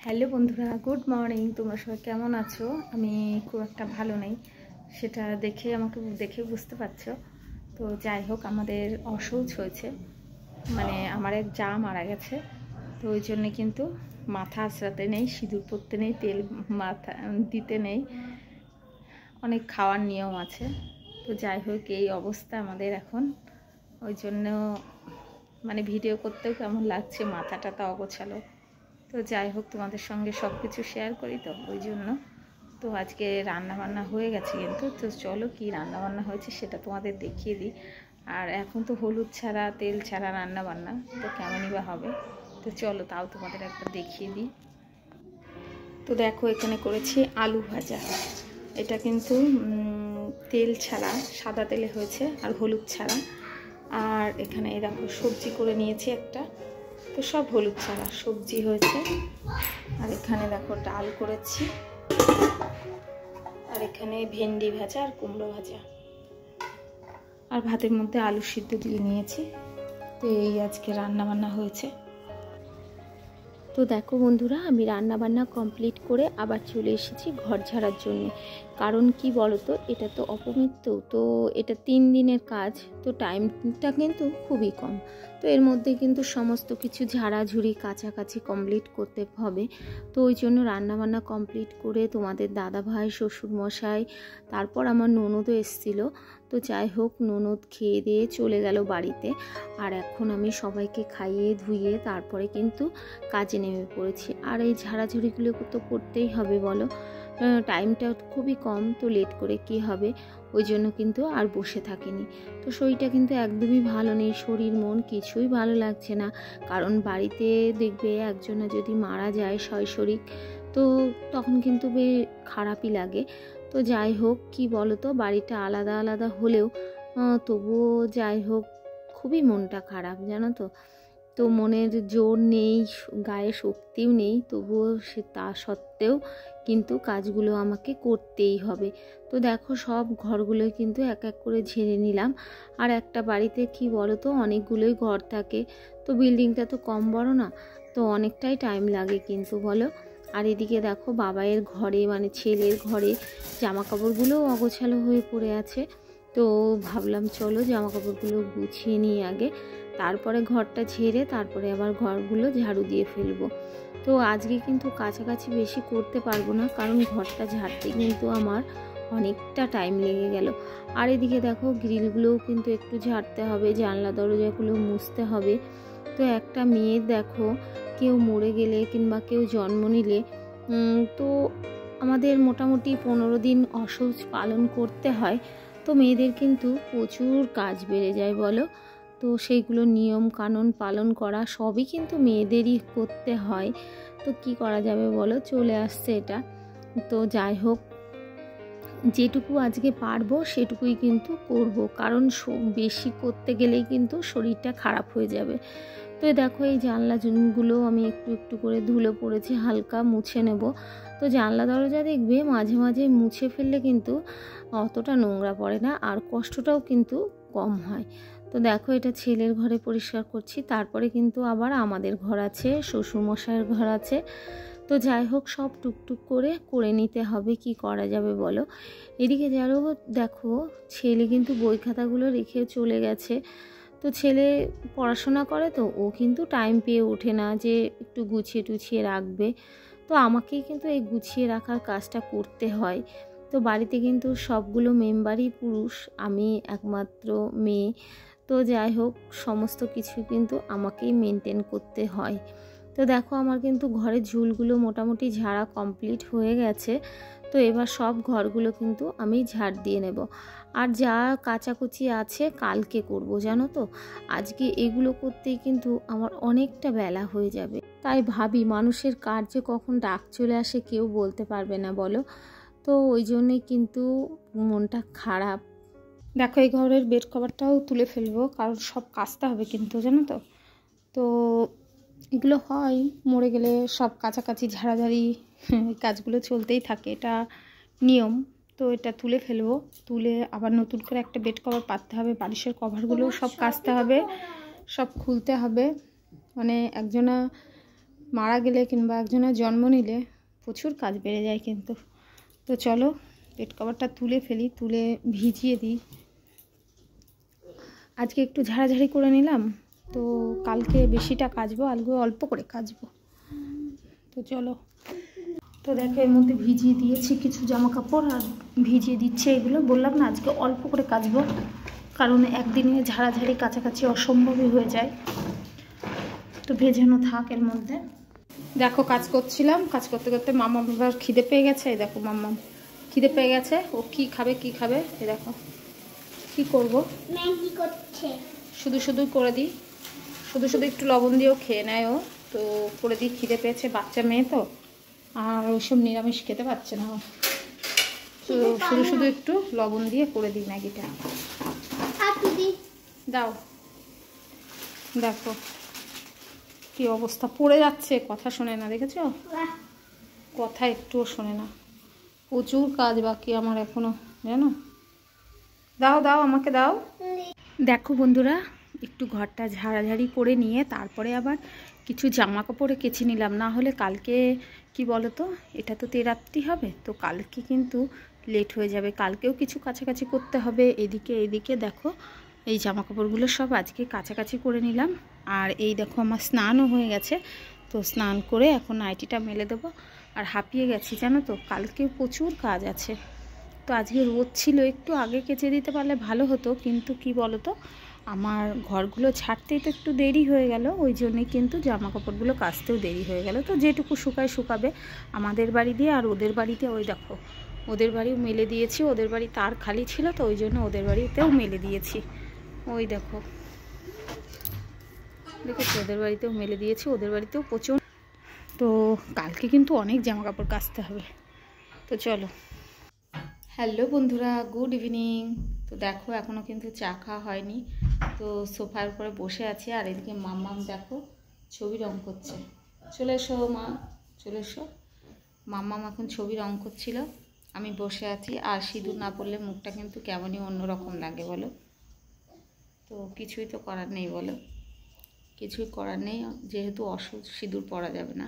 Hello বন্ধুরা, good morning. তোমরা সবাই কেমন আছো? আমি খুব একটা ভালো নেই, সেটা আমাকে দেখে বুঝতে পারছো। তো যাই হোক, আমাদের অসৌচ হয়েছে, মানে আমার এক জা মারা গেছে। তো ওই জন্যে কিন্তু মাথা আঁচড়াতে নেই, সিঁদুর পরতে নেই, তেল মাথা দিতে নেই, অনেক খাওয়ার নিয়ম আছে। তো যাই হোক, এই অবস্থা আমাদের এখন। ওই জন্য মানে ভিডিও করতেও কেমন লাগছে, মাথাটা তো অগোছালো। তো যাই হোক, তোমাদের সঙ্গে সব কিছু শেয়ার করি, তো ওই জন্য। তো আজকে রান্নাবান্না হয়ে গেছে কিন্তু। তো চলো, কি রান্নাবান্না হয়েছে সেটা তোমাদের দেখিয়ে দিই। আর এখন তো হলুদ ছাড়া, তেল ছাড়া রান্নাবান্না, তো কেমনই বা হবে। তো চলো, তাও তোমাদের একবার দেখিয়ে দিই। তো দেখো, এখানে করেছি আলু ভাজা। এটা কিন্তু তেল ছাড়া, সাদা তেলে হয়েছে, আর হলুদ ছাড়া। আর এখানে দেখো সবজি করে নিয়েছি একটা, তো সব হলুদ ছাড়া সবজি হয়েছে। আর এখানে দেখো ডাল করেছি, আর এখানে ভেন্ডি ভাজা আর কুমড়ো ভাজা, আর ভাতের মধ্যে আলু সিদ্ধ দিয়ে নিয়েছি। তো এই আজকে রান্না বান্না হয়েছে। তো দেখো বন্ধুরা, আমি রান্না বান্না কমপ্লিট করে আবার চলে এসেছি ঘর ঝাড়ার জন্য। কারণ কি বলতো, এটা তো অপমৃত্যু, তো এটা 3 দিনের কাজ, তো টাইমটা কিন্তু খুবই কম। তো এর মধ্যে কিন্তু সমস্ত কিছু ঝাড়াঝুড়ি কাছাকাছি কমপ্লিট করতে হবে। তো ওই জন্য রান্নাবান্না কমপ্লিট করে তোমাদের দাদা ভাই, শ্বশুরমশাই, তারপর আমার ননদও এসেছিলো। তো যাই হোক, ননদ খেয়ে দিয়ে চলে গেল বাড়িতে। আর এখন আমি সবাইকে খাইয়ে ধুইয়ে তারপরে কিন্তু কাজে নেমে পড়েছি। আর এই ঝাড়াঝুড়িগুলো তো করতেই হবে বলো, টাইমটা খুবই কম, তো লেট করে কি হবে। ওই জন্য কিন্তু আর বসে থাকিনি। তো শরীরটা কিন্তু একদমই ভালো নেই, শরীর মন কিছুই ভালো লাগছে না। কারণ বাড়িতে দেখবে একজনা যদি মারা যায় সশরীর, তো তখন কিন্তু খারাপই লাগে। তো যাই হোক, কি বলো তো, বাড়িটা আলাদা আলাদা হলেও তবুও যাই হোক, খুবই মনটা খারাপ জানো তো। তো মনের জোর নেই, গায়ে শক্তিও নেই, তবুও তা সত্ত্বেও কিন্তু কাজগুলো আমাকে করতেই হবে। তো দেখো, সব ঘরগুলোই কিন্তু এক এক করে ঝেড়ে নিলাম। আর একটা বাড়িতে কি বলো তো, অনেকগুলোই ঘর থাকে, তো বিল্ডিংটা তো কম বড় না, তো অনেকটাই টাইম লাগে কিন্তু বলো। আর এদিকে দেখো, বাবাইয়ের ঘরে মানে ছেলের ঘরে জামা কাপড়গুলোও অগোছালো হয়ে পড়ে আছে। তো ভাবলাম চলো জামা কাপড়গুলো গুছিয়ে নিই আগে, তারপরে ঘরটা ঝেড়ে তারপরে আবার ঘরগুলো ঝাড়ু দিয়ে ফেলবো। তো আজকে কিন্তু কাছাকাছি বেশি করতে পারবো না, কারণ ঘরটা ঝাড়তে কিন্তু আমার অনেকটা টাইম লেগে গেল। আর এদিকে দেখো, গ্রিলগুলোও কিন্তু একটু ঝাড়তে হবে, জানলা দরজাগুলো মুছতে হবে। তো একটা মেয়ের দেখো, কেউ মরে গেলে কিংবা কেউ জন্ম নিলে তো আমাদের মোটামুটি 15 দিন অশৌচ পালন করতে হয়। তো মেয়েদের কিন্তু প্রচুর কাজ বেড়ে যায় বলো। তো সেইগুলো নিয়ম কানুন পালন করা সবই কিন্তু মেয়েদেরই করতে হয়। তো কি করা যাবে বলো, চলে আসছে এটা। তো যাই হোক, যেটুকু আজকে পারবো সেটুকুই কিন্তু করব, কারণ বেশি করতে গেলেই কিন্তু শরীরটা খারাপ হয়ে যাবে। তো দেখো, এই জানলাগুলো আমি একটু একটু করে ধুলো পড়েছে, হালকা মুছে নেব। তো জানলা দরজা দেখবে মাঝে মাঝে মুছে ফেললে কিন্তু অতটা নোংরা পড়ে না, আর কষ্টটাও কিন্তু কম হয়। তো দেখো, এটা ছেলের ঘরে পরিষ্কার করছি, তারপরে কিন্তু আবার আমাদের ঘর আছে, শ্বশুরমশাইয়ের ঘর আছে। তো যাই হোক, সব টুকটুক করে নিতে হবে, কি করা যাবে বলো। এদিকে যারও দেখো, ছেলে কিন্তু বই খাতাগুলো রেখে চলে গেছে। তো ছেলে পড়াশোনা করে, তো ও কিন্তু টাইম পেয়ে ওঠে না যে একটু গুছিয়ে টুছিয়ে রাখবে। তো আমাকেই কিন্তু এই গুছিয়ে রাখার কাজটা করতে হয়। তো বাড়িতে কিন্তু সবগুলো মেম্বারই পুরুষ, আমি একমাত্র মেয়ে। তো যাই হোক, সমস্ত কিছু কিন্তু আমাকেই মেনটেন করতে হয়। তো দেখো, আমার কিন্তু ঘরের ঝুলগুলো মোটামুটি ঝাড়া কমপ্লিট হয়ে গেছে। তো এবার সব ঘরগুলো কিন্তু আমি ঝাড় দিয়ে নেব। আর যা কাচাকুচি আছে কালকে করব জানো তো। আজকে এগুলো করতেই কিন্তু আমার অনেকটা বেলা হয়ে যাবে। তাই ভাবি, মানুষের কার যে কখন ডাক চলে আসে কেউ বলতে পারবে না বলো। তো ওই জন্যই কিন্তু মনটা খারাপ। দেখো, এই ঘরের বেড কভারটাও তুলে ফেলবো, কারণ সব কাচতে হবে কিন্তু জানো তো। তো এগুলো হয়, মরে গেলে সব কাছাকাছি ঝাড়াঝাড়ি কাজগুলো চলতেই থাকে, এটা নিয়ম। তো এটা তুলে ফেলবো, তুলে আবার নতুন করে একটা বেড কভার পাততে হবে, বালিশের কভারগুলো সব কাচতে হবে, সব খুলতে হবে। মানে একজনা মারা গেলে কিংবা একজনের জন্ম নিলে প্রচুর কাজ বেড়ে যায় কিন্তু। তো চলো বেড কভারটা তুলে ফেলি, তুলে ভিজিয়ে দিই। আজকে একটু ঝাড়াঝাড়ি করে নিলাম, তো কালকে বেশিটা কাচবো, আজকে অল্প করে কাচবো। তো চলো, তো দেখো এর মধ্যে ভিজিয়ে দিয়েছি কিছু জামা কাপড় আর ভিজিয়ে দিচ্ছে এগুলো। বললাম না আজকে অল্প করে কাচবো, কারণ একদিনে ঝাড়াঝাড়ি কাছাকাছি অসম্ভবই হয়ে যায়। তো ভেজানো থাক এর মধ্যে। দেখো কাজ করছিলাম, কাজ করতে করতে মাম্মাম এবার খিদে পেয়ে গেছে। এই দেখো মাম্মাম খিদে পেয়ে গেছে, ও কি খাবে কি খাবে। এই দেখো কি করবো, ম্যাগি করছে। শুধু শুধু করে দিই, শুধু শুধু একটু লবণ দিয়েও খেয়ে নেয় ও। তো করে দিই, খিদে পেয়েছে, বাচ্চা মেয়ে তো, আর ওইসব নিরামিষ খেতে পারছে না। তো শুধু শুধু একটু লবণ দিয়ে করে দিই ম্যাগিটা। দাও, দেখো কি অবস্থা, পড়ে যাচ্ছে, কথা শোনে না, দেখেছো? কথা একটুও শোনে না। প্রচুর কাজ বাকি আমার এখনো, জানো। দাও দাও আমাকে দাও। দেখো বন্ধুরা, একটু ঘরটা ঝাড়াঝাড়ি করে নিয়ে তারপরে আবার কিছু জামা কাপড়ে কেচে নিলাম। না হলে কালকে কি বলো তো, এটা তো তেরাত্রি হবে, তো কালকে কিন্তু লেট হয়ে যাবে। কালকেও কিছু কাছাকাছি করতে হবে। এদিকে দেখো এই জামা কাপড়গুলো সব আজকে কাছাকাছি করে নিলাম। আর এই দেখো আমার স্নানও হয়ে গেছে, তো স্নান করে এখন নাইটিটা মেলে দেবো। আর হাঁপিয়ে গেছি জানো তো, কালকে প্রচুর কাজ আছে। তো আজকে রোদ ছিল, একটু আগে কেচে দিতে পারলে ভালো হতো, কিন্তু কি বলো তো, আমার ঘরগুলো ছাড়তেই তো একটু দেরি হয়ে গেল, ওই জন্যই কিন্তু জামা কাপড়গুলো কাচতেও দেরি হয়ে গেল। তো যেটুকু শুকাবে আমাদের বাড়ি দিয়ে, আর ওদের বাড়িতে ওই দেখো ওদের বাড়িও মেলে দিয়েছি। ওদের বাড়ি তার খালি ছিল, তো ওই জন্য ওদের বাড়িতেও মেলে দিয়েছি। ওই দেখো দেখেছি, ওদের বাড়িতেও মেলে দিয়েছি, ওদের বাড়িতেও প্রচুর। তো কালকে কিন্তু অনেক জামা কাপড় কাচতে হবে। তো চলো। হ্যালো বন্ধুরা, গুড ইভিনিং। তো দেখো এখনও কিন্তু চা খাওয়া হয়নি, তো সোফার উপরে বসে আছি। আর এদিকে মাম্মাম দেখো ছবি রং করছে। চলে এসো মা, চলে এসো। মাম্মাম এখন ছবি রং করছিল, আমি বসে আছি। আর সিঁদুর না পরলে মুখটা কিন্তু কেমনই অন্যরকম লাগে বলো। তো কিছুই তো করার নেই বলো, কিছুই করার নেই, যেহেতু অসুখ সিঁদুর পরা যাবে না,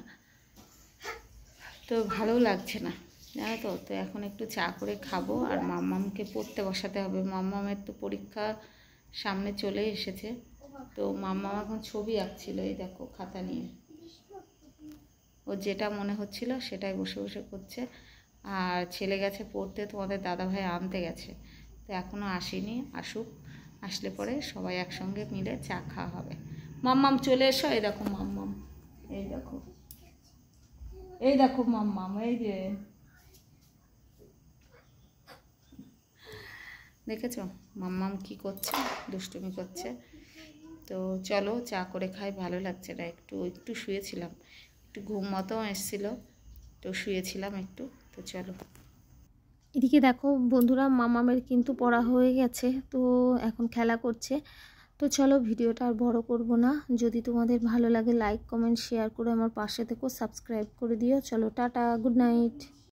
তো ভালো লাগছে না জানো তো। তো এখন একটু চা করে খাবো, আর মাম্মামকে পড়তে বসাতে হবে। মাম্মামের তো পরীক্ষা সামনে চলে এসেছে, তো মাম্মাম এখন ছবি আঁকছিল, এই দেখো খাতা নিয়ে। ও যেটা মনে হচ্ছিল সেটাই বসে বসে করছে। আর ছেলে গেছে পড়তে, তোমাদের দাদাভাই আনতে গেছে, তো এখনও আসেনি, আসুক, আসলে পরে সবাই একসঙ্গে মিলে চা খাওয়া হবে। মাম্মাম চলে এসো। এই দেখো মাম্মাম, এই দেখো, এই দেখো মাম্মাম, এই যে দেখেছো মাম্মাম কি করছে, দুষ্টুমি করছে। তো চলো চা করে খাই, ভালো লাগছে না, একটু শুয়েছিলাম, একটু ঘুম মতো এসেছিলো, তো শুয়েছিলাম একটু। তো চলো। এদিকে দেখো বন্ধুরা, মাম্মামের কিন্তু পড়া হয়ে গেছে, তো এখন খেলা করছে। তো চলো ভিডিওটা আর বড় করব না। যদি তোমাদের ভালো লাগে লাইক কমেন্ট শেয়ার করে আমার পাশে থেকো, সাবস্ক্রাইব করে দিও। চলো টাটা, গুড নাইট।